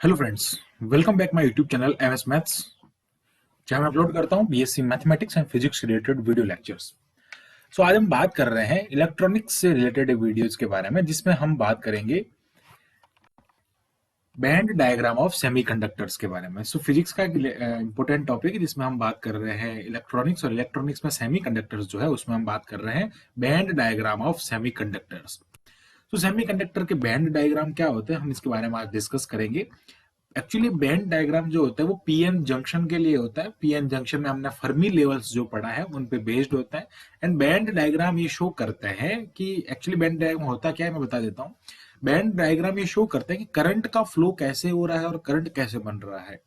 Hello friends, welcome back my YouTube channel MS maths, जहां मैं upload करता हूं BSc mathematics and physics related video lectures. So आज हम बात कर रहे हैं इलेक्ट्रॉनिक्स से रिलेटेड वीडियोज के बारे में, जिसमें हम बात करेंगे बैंड डायग्राम ऑफ सेमीकंडक्टर्स के बारे में। सो फिजिक्स का एक इंपॉर्टेंट टॉपिक है जिसमें हम बात कर रहे हैं इलेक्ट्रॉनिक्स, और इलेक्ट्रॉनिक्स में सेमीकंडक्टर्स जो है उसमें हम बात कर रहे हैं बैंड डायग्राम ऑफ सेमीकंडक्टर्स। तो सेमीकंडक्टर के बैंड डायग्राम क्या होते हैं, हम इसके बारे में आज डिस्कस करेंगे। एक्चुअली बैंड डायग्राम जो होता है वो पीएन जंक्शन के लिए होता है। पीएन जंक्शन में हमने फर्मी लेवल्स जो पढ़ा है उन पे बेस्ड होता है। एंड बैंड डायग्राम ये शो करते हैं कि एक्चुअली बैंड डायग्राम होता क्या है, मैं बता देता हूँ। बैंड डायग्राम ये शो करते हैं कि करंट का फ्लो कैसे हो रहा है और करंट कैसे बन रहा है।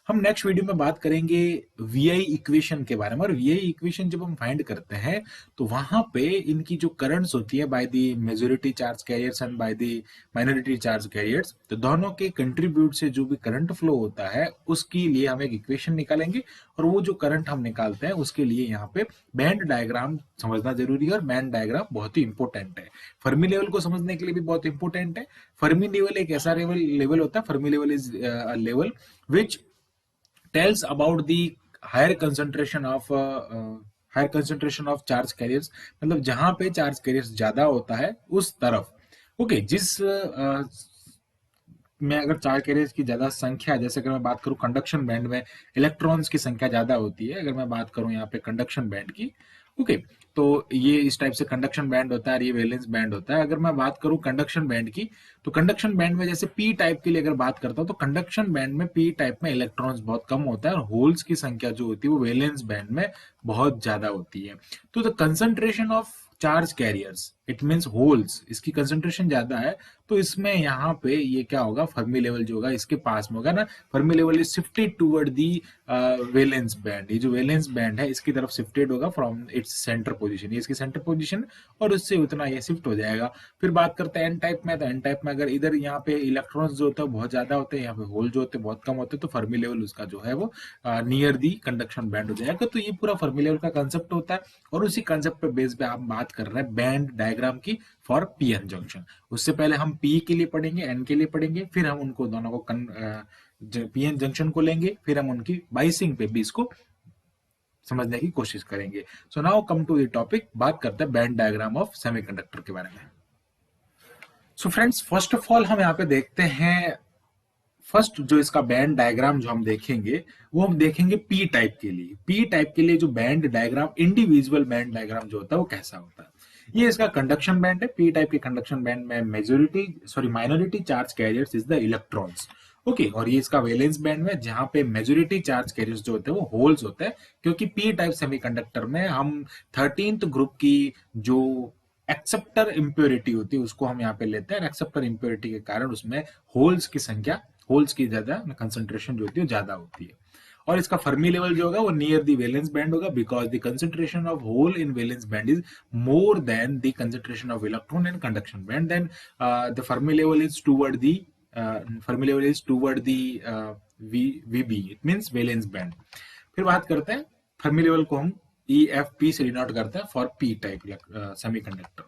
हम नेक्स्ट वीडियो में बात करेंगे वीआई इक्वेशन के बारे में, और वीआई इक्वेशन जब हम फाइंड करते हैं तो वहां पे इनकी जो करंट्स होती है by the majority charge carriers and by the minority charge carriers, तो दोनों के कंट्रीब्यूट से जो भी करंट फ्लो होता है उसके लिए हम एक इक्वेशन निकालेंगे। और वो जो करंट हम निकालते हैं उसके लिए यहाँ पे बैंड डायग्राम समझना जरूरी है, और बैंड डायग्राम बहुत ही इंपॉर्टेंट है। फर्मी लेवल को समझने के लिए भी बहुत इंपॉर्टेंट है। फर्मी लेवल एक ऐसा लेवल होता है, Fermi level is level which tells about the higher concentration of higher concentration of charge carriers, मतलब जहां पे चार्ज कैरियर्स ज्यादा होता है उस तरफ। ओके, जिस में अगर चार्ज कैरियर्स की ज्यादा संख्या, जैसे अगर मैं बात करूं कंडक्शन बैंड में इलेक्ट्रॉन्स की संख्या ज्यादा होती है, अगर मैं बात करूं यहाँ पे कंडक्शन बैंड की। ओके, तो ये इस टाइप से कंडक्शन बैंड होता है और ये वैलेंस बैंड होता है। अगर मैं बात करूं कंडक्शन बैंड की, तो कंडक्शन बैंड में जैसे पी टाइप के लिए अगर बात करता हूं तो कंडक्शन बैंड में पी टाइप में इलेक्ट्रॉन्स बहुत कम होता है और होल्स की संख्या जो होती है वो वैलेंस बैंड में बहुत ज्यादा होती है। तो the concentration of charge carriers, it means holes, इसकी कंसंट्रेशन ज्यादा है। तो इसमें यहाँ पे ये क्या होगा, फर्मी लेवल जो होगा इसके पास में होगा ना। Fermi level is shifted toward the valence band. ये जो वैलेंस बैंड है इसकी तरफ शिफ्टेड होगा फ्रॉम इट्स सेंटर पोजीशन, ये इसकी सेंटर पोजीशन, और उससे उतना ये शिफ्ट हो जाएगा। फिर बात करते हैं एन टाइप में, तो एन टाइप में अगर इधर यहाँ पे इलेक्ट्रॉन्स जो होते हैं बहुत ज्यादा होते हैं, यहाँ पे होल जो होते हैं बहुत कम होते हैं, तो फर्मी लेवल उसका जो है वो नियर दी कंडक्शन बैंड हो जाएगा। तो ये पूरा फर्मी लेवल का कंसेप्ट होता है, और उसी कंसेप्ट पे बेस पे हम बात कर रहे हैं बैंड डायग्राम की फॉर पीएन जंक्शन। उससे पहले हम पी के लिए पढ़ेंगे, एन के लिए पढ़ेंगे, फिर हम उनको दोनों को पीएन जंक्शन को लेंगे, फिर हम उनकी बाइसिंग पे भी इसको समझने की कोशिश करेंगे। So now come to the topic, बात करते हैं बैंड डायग्राम ऑफ सेमीकंडक्टर के बारे में। So friends, first of all हम यहाँ पे देखते हैं, फर्स्ट जो इसका बैंड डायग्राम जो हम देखेंगे वो हम देखेंगे पी टाइप के लिए। पी टाइप के लिए जो band diagram, individual band diagram जो होता है वो कैसा होता है। ये इसका कंडक्शन बैंड है। पी टाइप के कंडक्शन बैंड में minority charge carriers is the electrons. Okay, और ये इसका वैलेंस बैंड में जहां पे मेजोरिटी चार्ज कैरियर्स जो होते हैं वो होल्स होते हैं, क्योंकि पी टाइप सेमीकंडक्टर में हम 13th ग्रुप की जो एक्सेप्टर इंप्योरिटी होती है उसको हम यहाँ पे लेते हैं। एक्सेप्टर इंप्योरिटी के कारण उसमें होल्स की संख्या, होल्स की ज्यादा कंसंट्रेशन जो होती है ज्यादा होती है। और इसका फर्मी लेवल जो होगा वो नियर द वैलेंस बैंड होगा, because the concentration of hole in valence band is more than the concentration of electron in conduction band. Then the Fermi level is toward the VB, it means valence band. फिर बात करते हैं Fermi level को हम E F P से denote करते हैं for P type semiconductor.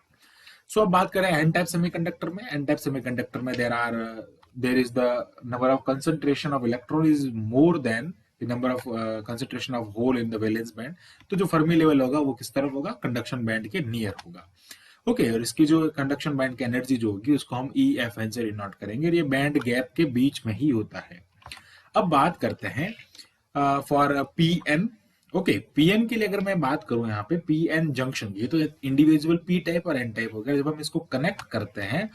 So अब बात करें एन टाइप सेमीकंडक्टर में। एन टाइप सेमीकंडक्टर में there is the number of concentration of electron is more than the number of concentration of hole in the valence band. तो जो Fermi level होगा वो किस तरफ होगा, कंडक्शन बैंड के नियर होगा। ओके, और इसकी जो कंडक्शन बैंड की एनर्जी जो होगी उसको हम ई एफ एन से डिनोट करेंगे, और ये बैंड गैप के बीच में ही होता है। अब बात करते हैं for P N. Okay, PN के लिए अगर मैं बात करूं यहाँ पे पीएन जंक्शन, ये तो इंडिविजुअल पी टाइप और एन टाइप हो गया। जब हम इसको कनेक्ट करते हैं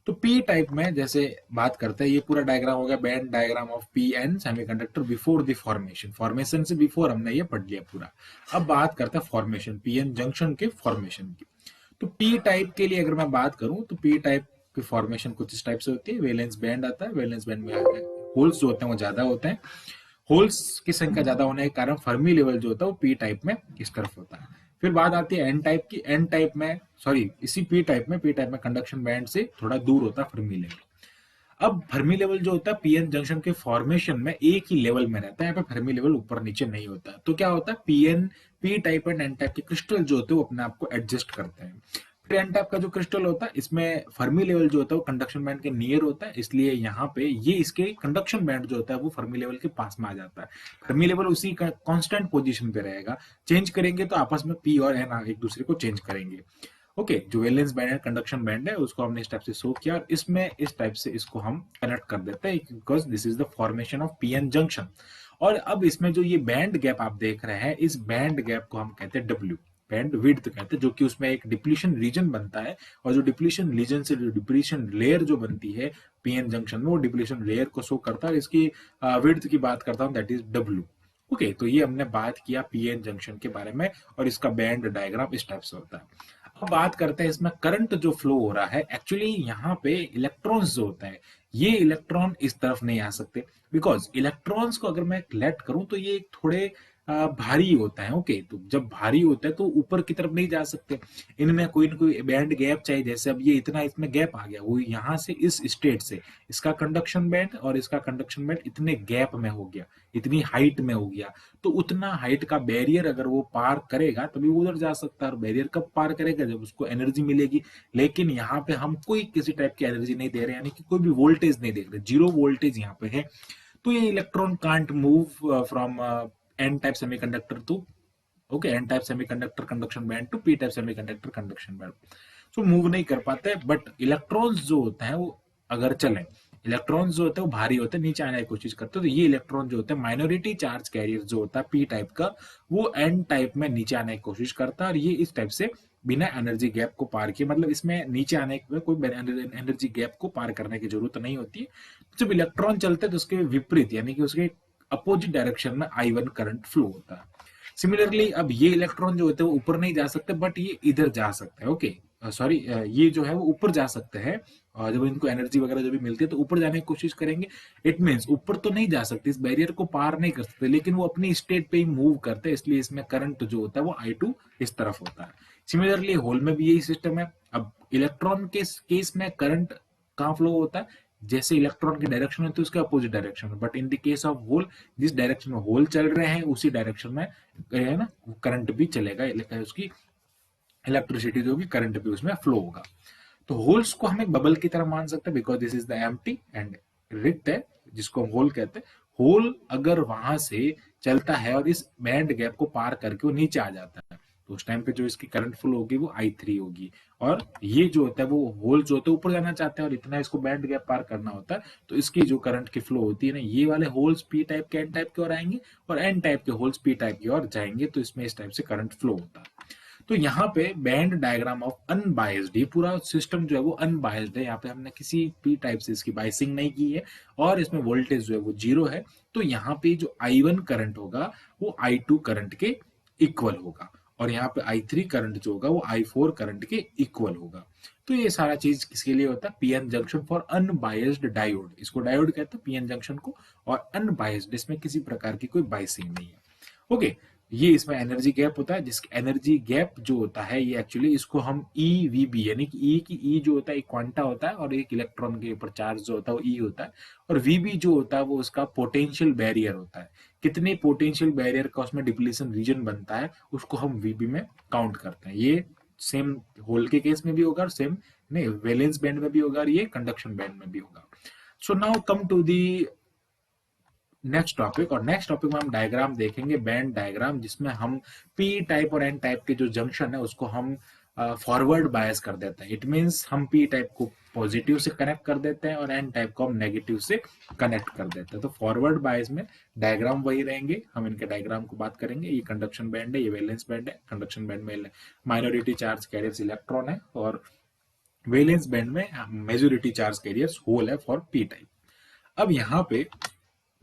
तो पी टाइप में जैसे बात करते हैं, ये पूरा डायग्राम हो गया band diagram of P N semiconductor before the formation. Formation से बिफोर हमने ये पढ़ लिया पूरा। अब बात करते हैं फॉर्मेशन, पीएन जंक्शन के फॉर्मेशन की। तो पी टाइप के लिए अगर मैं बात करूं तो पी टाइप की फॉर्मेशन कुछ इस टाइप से होती है। वैलेंस बैंड आता है, वैलेंस बैंड में होल्स जो होते हैं वो ज्यादा होते हैं। होल्स की संख्या ज्यादा होने के कारण फर्मी लेवल जो होता है वो पी टाइप में इस तरफ होता है। फिर बात आती है एन टाइप की। एन टाइप में, सॉरी, इसी पी टाइप में कंडक्शन बैंड से थोड़ा दूर होता है फर्मी लेवल। अब फर्मी लेवल जो होता है पीएन जंक्शन के फॉर्मेशन में एक ही लेवल में रहता है, यहाँ पे फर्मी लेवल ऊपर नीचे नहीं होता है। तो क्या होता है, P type and N type के क्रिस्टल जो होते हैं वो अपने आप को एडजस्ट करते हैं। एन टाइप का जो क्रिस्टल होता है इसमें फर्मी लेवल जो होता है वो कंडक्शन बैंड के नियर होता है, इसलिए यहाँ पे ये इसके कंडक्शन बैंड जो होता है वो फर्मी लेवल के पास में आ जाता है। फर्मी लेवल उसी कांस्टेंट पोजीशन पे रहेगा, चेंज करेंगे तो आपस में पी और एन एक दूसरे को चेंज करेंगे। ओके, जो वैलेंस बैंड है कंडक्शन बैंड है उसको हमने इस टाइप से शो किया, और इसमें इस टाइप से इसको हम कनेक्ट कर देते हैं because this is the formation of P N junction. और अब इसमें जो ये बैंड गैप आप देख रहे हैं, इस बैंड गैप को हम कहते हैं डब्ल्यू, बैंड विड्थ कहते हैं, जो कि उसमें एक डिप्लीशन रीजन बनता है, और जो डिप्लीशन रीजन से जो डिप्लीशन लेयर जो बनती है पीएन जंक्शन में, वो डिप्लीशन लेयर को शो करता है। इसकी विड्थ की बात करता हूं, दैट इज डब्ल्यू। ओके, तो ये हमने बात किया पीएन जंक्शन के बारे में, और इसका बैंड डायग्राम इस टाइप से होता है। अब बात करते हैं इसमें करंट जो फ्लो हो रहा है, एक्चुअली यहाँ पे इलेक्ट्रॉन्स जो होता है, ये इलेक्ट्रॉन इस तरफ नहीं आ सकते, बिकॉज इलेक्ट्रॉन्स को अगर मैं लेट करूं तो ये थोड़े भारी होता है। ओके, तो जब भारी होता है तो ऊपर की तरफ नहीं जा सकते, इनमें कोई ना कोई बैंड गैप चाहिए। जैसे अब ये इतना इसमें गैप आ गया, वो यहाँ से इस स्टेट से इसका कंडक्शन बैंड और इसका कंडक्शन बैंड इतने गैप में हो गया, इतनी हाइट में हो गया, तो उतना हाइट का बैरियर अगर वो पार करेगा तभी वो उधर जा सकता है। और बैरियर कब पार करेगा? जब उसको एनर्जी मिलेगी। लेकिन यहाँ पे हम कोई किसी टाइप की एनर्जी नहीं दे रहे, यानी कि कोई भी वोल्टेज नहीं देख रहे, जीरो वोल्टेज यहाँ पे है। तो ये electron can't move from N type semiconductor to, okay, N type semiconductor conduction band to P type semiconductor conduction band, so move नहीं कर पाते। बट इलेक्ट्रॉन्स जो होते हैं वो अगर चले, इलेक्ट्रॉन्स जो होते हैं वो भारी होते हैं, नीचे आने की कोशिश करते हैं, तो ये इलेक्ट्रॉन जो होते हैं माइनॉरिटी चार्ज कैरियर जो होता है पी टाइप का, वो एन टाइप में नीचे आने की कोशिश करता है, और ये इस टाइप से बिना एनर्जी गैप को पार किए, मतलब इसमें नीचे आने में कोई एनर्जी गैप को पार करने की जरूरत नहीं होती है। जब इलेक्ट्रॉन चलते हैं तो उसके विपरीत, यानी कि उसके अपोजिट डायरेक्शन में आई वन करंट फ्लो होता है। सिमिलरली अब ये इलेक्ट्रॉन जो होते हैं वो ऊपर नहीं जा सकते, बट ये इधर जा सकते हैं। ओके, सॉरी, ये जो है वो ऊपर जा सकते हैं, और जब इनको एनर्जी वगैरह जो भी मिलती है तो ऊपर जाने की कोशिश करेंगे। इट मीन्स ऊपर तो नहीं जा सकते, इस बैरियर को पार नहीं कर सकते, लेकिन वो अपनी स्टेट पे ही मूव करते हैं, इसलिए इसमें करंट जो होता है वो I2 इस तरफ होता है। सिमिलरली होल में भी यही सिस्टम है। अब इलेक्ट्रॉन के केस में करंट कहाँ फ्लो होता है? जैसे इलेक्ट्रॉन की डायरेक्शन होती है उसके अपोजिट डायरेक्शन में, but in the case of hole, जिस डायरेक्शन में होल चल रहे हैं उसी डायरेक्शन में है ना करंट भी चलेगा, उसकी इलेक्ट्रिसिटी जो भी करंट भी उसमें फ्लो होगा। तो होल्स को हम एक बबल की तरह मान सकते हैं, because this is the empty and रिक्त है, जिसको हम होल कहते हैं। होल अगर वहां से चलता है और इस बैंड गैप को पार करके वो नीचे आ जाता है, तो उस टाइम पे जो इसकी करंट फ्लो होगी वो I3 होगी। और ये जो होता है वो होल जो होते हैं ऊपर जाना चाहते हैं और इतना इसको बैंड गैप पार करना होता है, तो इसकी जो करंट की फ्लो होती है ना, ये वाले होल्स पी टाइप के एन टाइप की ओर आएंगे, और एन टाइप के होल्स पी टाइप की ओर जाएंगे, तो इसमें इस टाइप से करंट फ्लो होता है। तो यहाँ पे बैंड डायग्राम ऑफ अनबायस्ड, ये पूरा सिस्टम जो है वो अनबायस्ड है, यहाँ पे हमने किसी पी टाइप से इसकी बाइसिंग नहीं की है, और इसमें वोल्टेज जो है वो जीरो है। तो यहाँ पे जो I1 करंट होगा वो I2 करंट के इक्वल होगा, और यहाँ पे I3 करंट जो होगा वो I4 करंट के इक्वल होगा। तो ये सारा चीज किसके लिए होता है? PN junction for unbiased diode, इसको डायोड कहते हैं पीएन जंक्शन को, और अनबायस्ड इसमें किसी प्रकार की कोई बाइसिंग नहीं है। ओके, ये इसमें एनर्जी गैप होता है, जिसका एनर्जी गैप जो होता है ये एक्चुअली इसको हम EVB, यानी कि ई जो होता है एक क्वांटा होता है, और एक इलेक्ट्रॉन के ऊपर चार्ज जो होता है वो ई होता है, और VB जो होता है वो उसका पोटेंशियल बैरियर होता है। कितने पोटेंशियल बैरियर का उसमें डिप्लीशन रीजन बनता है उसको हम VB में काउंट करते हैं। ये सेम होल के केस में भी होगा, और सेम नहीं वैलेंस बैंड में भी होगा, और ये कंडक्शन बैंड में भी होगा। So now come to the next topic, और नेक्स्ट टॉपिक में हम डायग्राम देखेंगे, बैंड डायग्राम, जिसमें हम पी टाइप और एन टाइप के जो जंक्शन है उसको हम फॉरवर्ड बायस कर देते हैं। इट मींस हम पी टाइप को पॉजिटिव से कनेक्ट कर देते हैं और एन टाइप को हम नेगेटिव से कनेक्ट कर देते हैं। तो फॉरवर्ड बायस में डायग्राम वही रहेंगे, हम इनके डायग्राम को बात करेंगे। ये कंडक्शन बैंड है, ये वैलेंस बैंड है। कंडक्शन बैंड में माइनॉरिटी चार्ज कैरियर्स इलेक्ट्रॉन है, और वैलेंस बैंड में मेजोरिटी चार्ज कैरियर्स होल है फॉर पी टाइप। अब यहाँ पे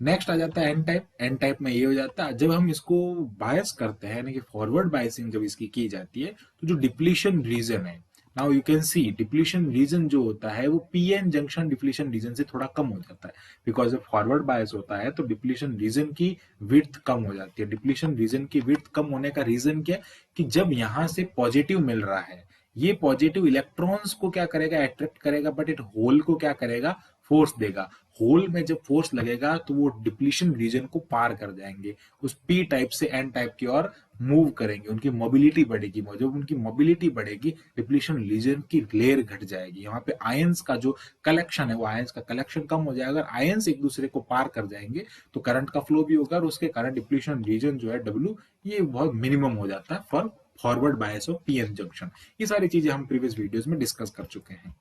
नेक्स्ट आ जाता है एन टाइप। एन टाइप में ये हो जाता है जब हम इसको बायस करते हैं, यानी कि फॉरवर्ड बायसिंग जब इसकी की जाती है, तो जो डिप्लीशन रीजन है, now you can see depletion region जो होता है वो पीएन जंक्शन डिप्लीशन रीजन से थोड़ा कम हो जाता है, बिकॉज जब फॉरवर्ड बायस होता है तो डिप्लीशन रीजन की विड्थ कम हो जाती है। डिप्लीशन रीजन की विड्थ कम होने का रीजन क्या है? कि जब यहां से पॉजिटिव मिल रहा है, ये पॉजिटिव इलेक्ट्रॉन्स को क्या करेगा? अट्रैक्ट करेगा, बट इट होल को क्या करेगा? फोर्स देगा। होल में जब फोर्स लगेगा तो वो डिप्लीशन रीजन को पार कर जाएंगे, उस पी टाइप से एन टाइप की ओर मूव करेंगे, उनकी मोबिलिटी बढ़ेगी। जब उनकी मोबिलिटी बढ़ेगी, डिप्लीशन रीजन की लेयर घट जाएगी। यहाँ पे आयंस का जो कलेक्शन है, वो आयंस का कलेक्शन कम हो जाएगा। अगर आयंस एक दूसरे को पार कर जाएंगे तो करंट का फ्लो भी होगा, और उसके कारण डिप्लीशन रीजन जो है डब्ल्यू, ये बहुत मिनिमम हो जाता है for forward bias of PN junction. ये सारी चीजें हम प्रीवियस वीडियोस में डिस्कस कर चुके हैं।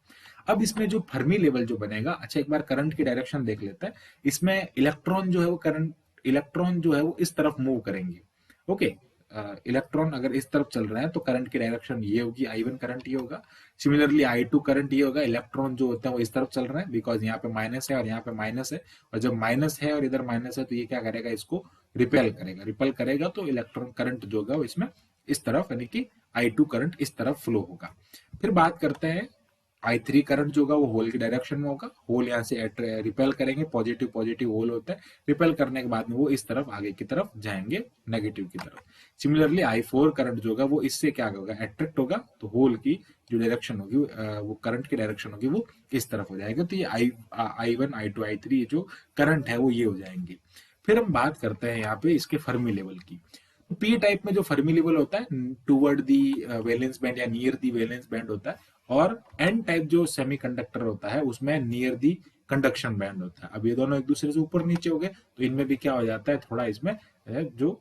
अब इसमें जो फर्मी लेवल जो बनेगा, अच्छा एक बार करंट की डायरेक्शन देख लेते हैं। इसमें इलेक्ट्रॉन जो है वो करंट, इलेक्ट्रॉन जो है वो इस तरफ मूव करेंगे। ओके, इलेक्ट्रॉन अगर इस तरफ चल रहा है तो करंट की डायरेक्शन ये होगी, I1 करंट ये होगा। सिमिलरली I2 करंट ये होगा। इलेक्ट्रॉन जो होता है वो इस तरफ चल रहा है, बिकॉज यहाँ पे माइनस है और यहाँ पे माइनस है, और जब माइनस है और इधर माइनस है तो ये क्या करेगा, इसको रिपेल करेगा। रिपेल करेगा तो इलेक्ट्रॉन करंट जो होगा वो इसमें इस तरफ, यानी कि I2 करंट इस तरफ फ्लो होगा। फिर बात करते हैं I3 करंट जो होगा वो होल की डायरेक्शन में होगा। होल यहाँ से रिपेल करेंगे, पॉजिटिव पॉजिटिव होल होता है, रिपेल करने के बाद में वो इस तरफ आगे की तरफ जाएंगे, नेगेटिव की तरफ। सिमिलरली I4 करंट जो होगा वो इससे क्या होगा, अट्रैक्ट होगा, तो होल की जो डायरेक्शन होगी, वो करंट की डायरेक्शन होगी वो इस तरफ हो जाएगा। तो ये I1 I2 I3 जो करंट है वो ये हो जाएंगे। फिर हम बात करते हैं यहाँ पे इसके फर्मी लेवल की। पी टाइप में जो फर्मी लेवल होता है टूवर्ड दी वैलेंस बैंड या नियर दी वैलेंस बैंड होता है, और एन टाइप जो सेमीकंडक्टर होता है उसमें नियर दी कंडक्शन बैंड होता है। अब ये दोनों एक दूसरे से ऊपर नीचे हो गए, तो इनमें भी क्या हो जाता है, थोड़ा इसमें जो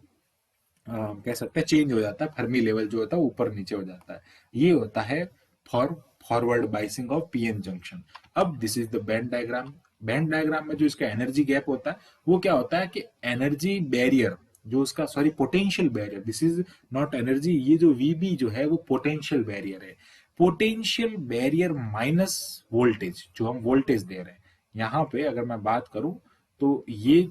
कह सकते हैं चेंज हो जाता है, फर्मी लेवल जो होता है ऊपर नीचे हो जाता है। ये होता है for forward biasing of PN junction. अब this is the band diagram. Band diagram में जो इसका एनर्जी गैप होता है वो क्या होता है कि एनर्जी बैरियर जो उसका, sorry potential barrier, this is not energy, ये जो वीबी जो है वो पोटेंशियल बैरियर है। पोटेंशियल बैरियर माइनस वोल्टेज, जो हम वोल्टेज दे रहे हैं यहाँ पे अगर मैं बात करूं, तो ये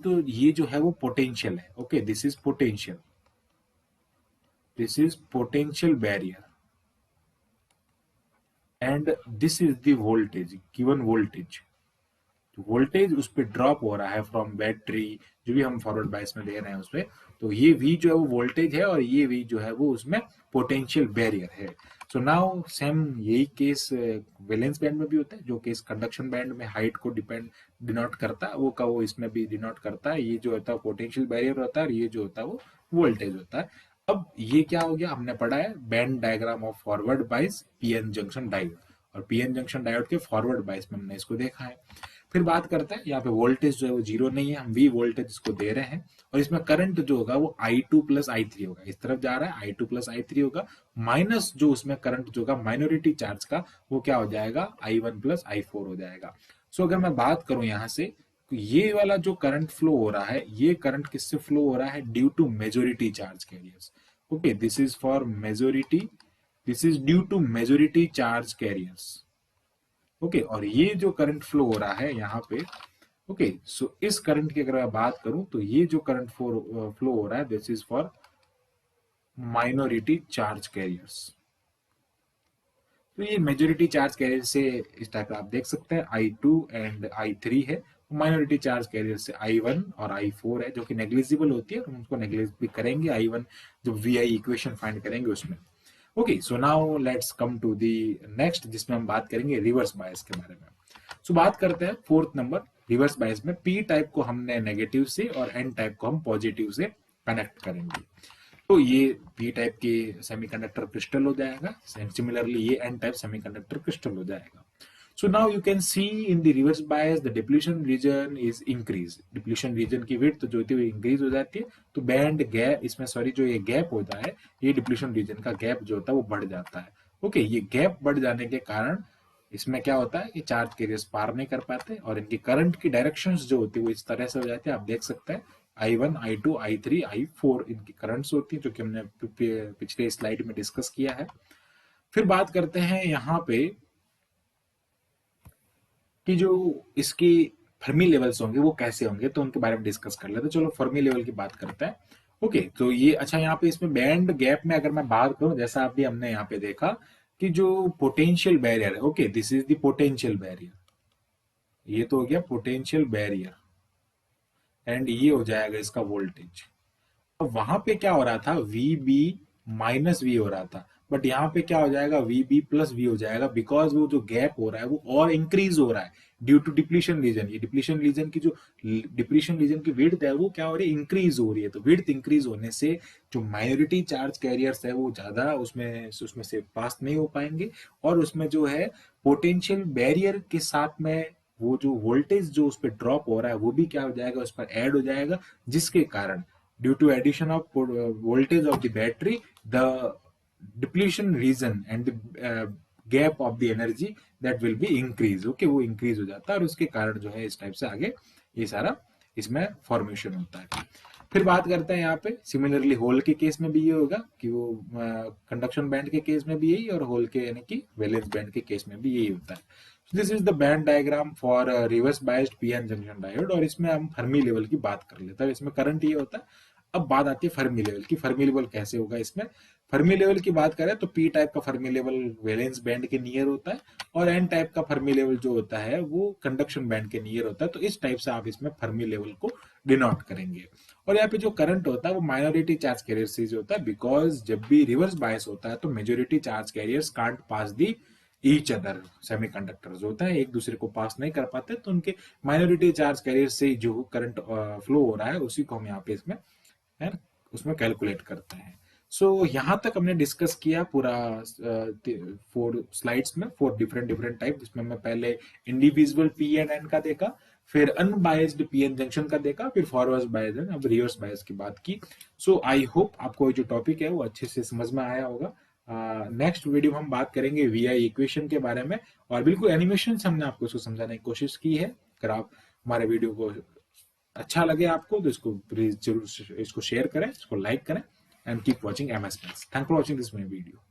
जो है वो पोटेंशियल है। Okay, this is potential, this is potential barrier, and this is the voltage, given voltage। Voltage उस पर ड्रॉप हो रहा है फ्रॉम बैटरी, जो भी हम फॉरवर्ड बायस में दे रहे हैं उसमें, तो ये V जो है वो वोल्टेज है, और ये V जो है वो उसमें पोटेंशियल बैरियर है। सो नाउ सेम यही केस वैलेंस बैंड में भी होता है, जो केस कंडक्शन बैंड में हाइट को डिनोट करता है, वो का वो इसमें भी डिनोट करता है। ये जो होता है पोटेंशियल बैरियर होता है, और ये जो होता है वो वोल्टेज होता है। अब ये क्या हो गया, हमने पढ़ा है band diagram of forward bias PN junction diode, और पीएन जंक्शन डायोड के फॉरवर्ड बायस में हमने इसको देखा है। फिर बात करते हैं यहाँ पे वोल्टेज जो है वो जीरो नहीं है, हम V वोल्टेज इसको दे रहे हैं, और इसमें करंट जो होगा वो I2 प्लस I3 होगा, इस तरफ जा रहा है I2 प्लस I3 होगा, माइनस जो उसमें करंट जो होगा माइनॉरिटी चार्ज का, वो क्या हो जाएगा I1 प्लस I4 हो जाएगा। सो अगर मैं बात करूं यहाँ से, तो ये वाला जो करंट फ्लो हो रहा है, ये करंट किससे फ्लो हो रहा है, due to majority charge carriers. Okay, this is for majority, this is due to majority charge carriers. Okay, और ये जो करंट फ्लो हो रहा है यहाँ पे, ओके, सो इस करंट की अगर मैं बात करूं, तो ये जो करंट फ्लो हो रहा है, this is for minority charge carriers. तो ये मेजोरिटी चार्ज कैरियर से इस टाइप का आप देख सकते हैं, I2 एंड I3 है। माइनॉरिटी चार्ज कैरियर से I1 और I4 है, जो कि नेग्लिजिबल होती है, हम उसको नेग्लिज भी करेंगे I1 जब VI इक्वेशन फाइंड करेंगे उसमें। Okay, so now let's come to the next, जिसमें हम बात करेंगे रिवर्स बायस के बारे में। सो बात करते हैं फोर्थ नंबर, रिवर्स बायस में पी टाइप को हमने नेगेटिव से और एन टाइप को हम पॉजिटिव से कनेक्ट करेंगे। तो ये पी टाइप के सेमीकंडक्टर क्रिस्टल हो जाएगा, सिमिलरली ये एन टाइप सेमीकंडक्टर क्रिस्टल हो जाएगा। So now you can see in the reverse bias the depletion reason is increase, depletion region की विड्थ जो होती है वो इंक्रीज हो जाती है, तो बैंड गैप इसमें, सॉरी, जो ये गैप होता है, ये डिप्लीशन रीजन का गैप जो होता है वो बढ़ जाता है। ओके, ये गैप बढ़ जाने के कारण इसमें क्या होता है कि चार्ज कैरियर्स पार नहीं कर पाते, और इनकी करंट की डायरेक्शंस जो होती है वो इस तरह से हो जाती है, आप देख सकते हैं I1 I2 I3 I4 इनकी करंट्स होती है, जो कि हमने पिछले स्लाइड में डिस्कस किया है। फिर बात करते हैं यहाँ पे कि जो इसकी फर्मी लेवल्स होंगे वो कैसे होंगे, तो उनके बारे में डिस्कस कर लेते हैं। चलो फर्मी लेवल की बात करते हैं। ओके, तो ये अच्छा, यहाँ पे इसमें बैंड गैप में अगर मैं बात करूं, जैसा अभी हमने यहाँ पे देखा कि जो पोटेंशियल बैरियर है, okay, this is the potential barrier, ये तो हो गया पोटेंशियल बैरियर, एंड ये हो जाएगा इसका वोल्टेज। अब वहां पे क्या हो रहा था, वी बी माइनस वी हो रहा था, बट यहाँ पे क्या हो जाएगा, वी बी प्लस वी हो जाएगा, बिकॉज वो जो गैप हो रहा है वो और इंक्रीज हो रहा है ड्यू टू डिप्लीशन रीजन। ये डिप्लीशन रीजन की विड्थ है वो क्या हो रही है, इंक्रीज हो रही है। तो विड्थ इंक्रीज होने से जो माइनॉरिटी चार्ज कैरियर्स है वो ज्यादा उसमें से पास नहीं हो पाएंगे, और उसमें जो है पोटेंशियल बैरियर के साथ में वो जो वोल्टेज जो उस पर ड्रॉप हो रहा है वो भी क्या हो जाएगा, उस पर ऐड हो जाएगा, जिसके कारण due to addition of voltage of the battery, the depletion region and the gap of the energy that will be increase. Okay, वो इंक्रीज हो जाता है और उसके कारण जो है इस टाइप से आगे ये सारा इसमें फॉर्मेशन होता है। फिर बात करते हैं यहाँ पे सिमिलरली होल के केस में भी ये होगा कि वो कंडक्शन बैंड के केस में भी यही, और होल के यानी कि वैलेंस बैंड के केस में भी यही होता है। This is the band diagram for reverse biased PN junction diode, और इसमें हम फर्मी लेवल की बात कर लेते हैं। इसमें करंट ये होता है। अब बात आती है फर्मी लेवल की। फर्मी लेवल कैसे होगा, इसमें फर्मी लेवल की बात करें तो पी टाइप का फर्मी लेवल वैलेंस बैंड के नियर होता है, और एन टाइप का फर्मी लेवल जो होता है वो कंडक्शन बैंड के नियर होता है। तो इस टाइप से आप इसमें फर्मी लेवल को डिनोट करेंगे। और यहाँ पे जो करंट होता है वो माइनॉरिटी चार्ज कैरियर से होता है, बिकॉज जब भी रिवर्स बायस होता है तो majority charge carriers can't pass the each other. Semiconductors होता है एक दूसरे को पास नहीं कर पाते, तो उनके माइनॉरिटी चार्ज कैरियर से जो करंट फ्लो हो रहा है उसी को हम यहाँ पे इसमें है ना, उसमें कैलकुलेट करते हैं। सो यहां तक हमने डिस्कस किया पूरा 4 स्लाइड्स में 4 डिफरेंट टाइप, जिसमें मैं पहले इंडिविजुअल पी एंड एन का देखा, फिर अनबायस्ड पीएन जंक्शन का देखा, फिर फॉरवर्ड बायस एंड अब रिवर्स बायस की बात की। सो आई होप आपको जो टॉपिक है वो अच्छे से समझ में आया होगा। नेक्स्ट वीडियो में हम बात करेंगे वीआई इक्वेशन के बारे में, और बिल्कुल एनिमेशन से हमने आपको इसको समझाने की कोशिश की है। अगर आप हमारे वीडियो को अच्छा लगे आपको तो इसको प्लीज जरूर इसको शेयर करें, इसको लाइक करें, and keep watching MS maths. Thank for watching this my video.